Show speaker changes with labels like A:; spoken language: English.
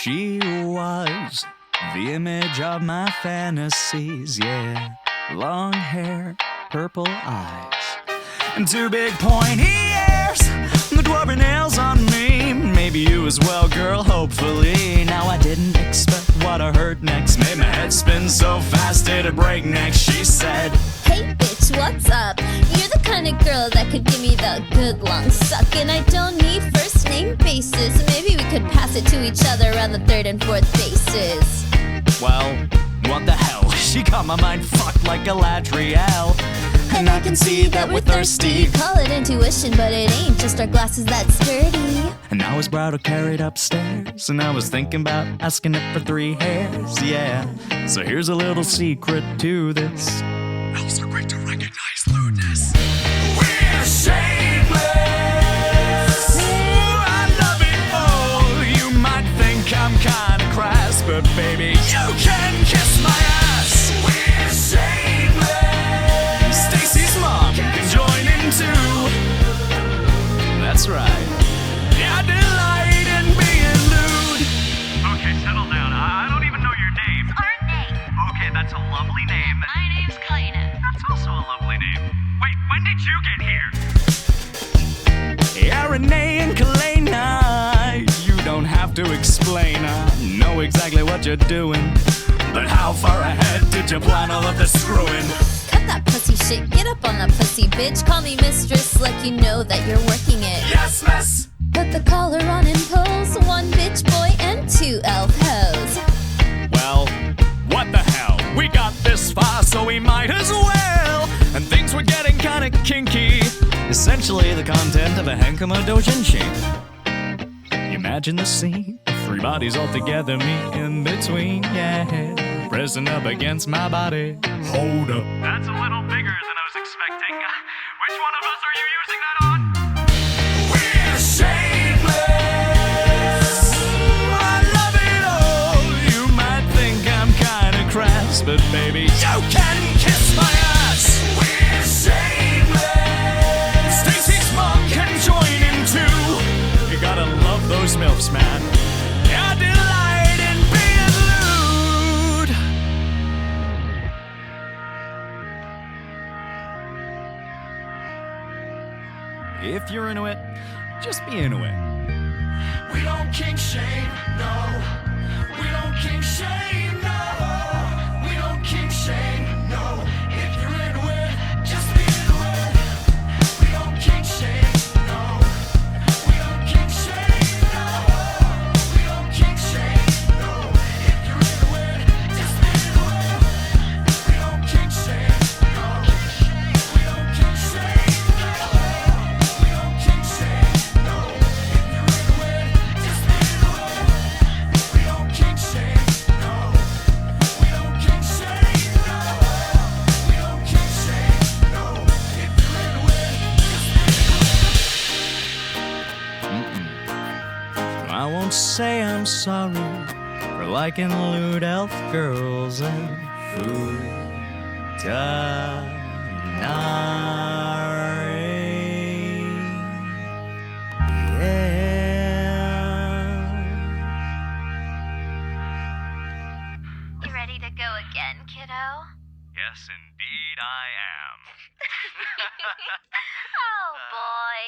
A: She was the image of my fantasies, yeah. Long hair, purple eyes, and two big pointy ears, the dwarven nails on me. Maybe you as well, girl, hopefully. Now I didn't expect what I heard next. Made my head spin so fast it'd break next. She said,
B: "Hey bitch, what's up? You're the kind of girl that could give me the good long suck. And I don't need first name basis. Maybe we could pass it to each other on the third and fourth bases."
A: well, what the hell? She got my mind fucked like Galadriel.
B: And I can see that we're thirsty. Call it intuition, but it ain't just our glasses that's sturdy.
A: And now his bridal carried upstairs, and I was thinking about asking it for 3 hairs, yeah. So here's a little secret to this. Elves are quick to recognize lewdness. We're shameless. Ooh, I love it all. You might think I'm kinda crass, but baby, you can kiss my ass. We're shameless. Stacy's mom can join in too. That's right. Yeah, I delight in being lewd.
C: Okay, settle down. I don't even know your name.
D: Our name.
C: Okay, that's a lovely name.
D: My name's Kalina.
C: That's also a lovely name. Wait, when did you get here?
A: Yeah, Renee and Kalena, you don't have to explain. I know exactly what you're doing. But how far ahead did you plan all of this screwing?
B: Cut that pussy shit, get up on that pussy, bitch. Call me mistress like you know that you're working it.
A: Yes, miss!
B: Put the collar on and pose. 1 bitch boy and 2 elf hoes.
A: Well, what the hell? We got this far, so we might as well. And things were getting kinda kinky. Essentially the content of a Henkama Dojinshi. Imagine the scene, 3 bodies all together, me in between, yeah. Pressing up against my body. Hold up.
C: That's a little bigger than I was expecting. Which one of us are you using that on?
A: We're shameless. I love it all. You might think I'm kinda crass, but baby, you can kiss my ass. We're shameless. Stacy's mom can join in too. You gotta love those MILFs, man. I delight in being lewd. If you're into it, just be into it. We don't kink shame, no. We don't kink shame, no. We don't kink shame, no. If you're into it, just be into it. We don't kink shame, no. We don't kink shame, no. We don't kink shame, no. If you're into it, just be into it. We don't kink shame, no. We don't kink shame, no. We don't kink shame, no. If you're into it, just be into it. We don't kink shame, no. We don't kink shame, no. We don't kink shame, no. If you're into it, just be into it. I won't say I'm sorry for liking lewd elf girls and food.
D: You ready to go again, kiddo?
C: Yes, indeed I am.
D: Oh boy.